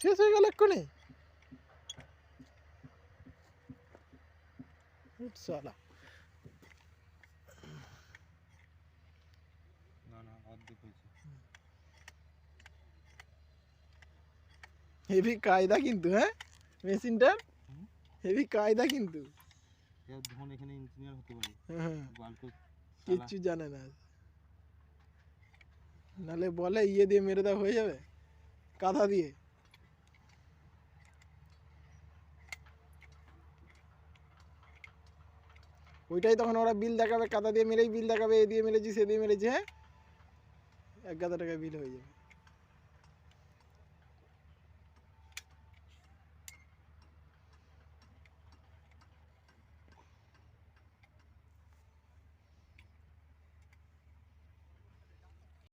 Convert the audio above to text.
শেষ হয়ে গেল এক্ষুনি। সালা হেভি কায়দা কিন্তু, হ্যাঁ মেশিনটার হেভি কায়দা কিন্তু। কিচ্ছু জানে না, নালে বলে ইয়ে দিয়ে মেরে দেওয়া হয়ে যাবে কাঁথা দিয়ে। ওইটাই তখন ওরা বিল দেখাবে, কাঁথা দিয়ে মেরেই বিল দেখাবে, এ দিয়ে মেরেছি সে দিয়ে মেরেছি, হ্যাঁ 1,000 টাকা বিল হয়ে যাবে।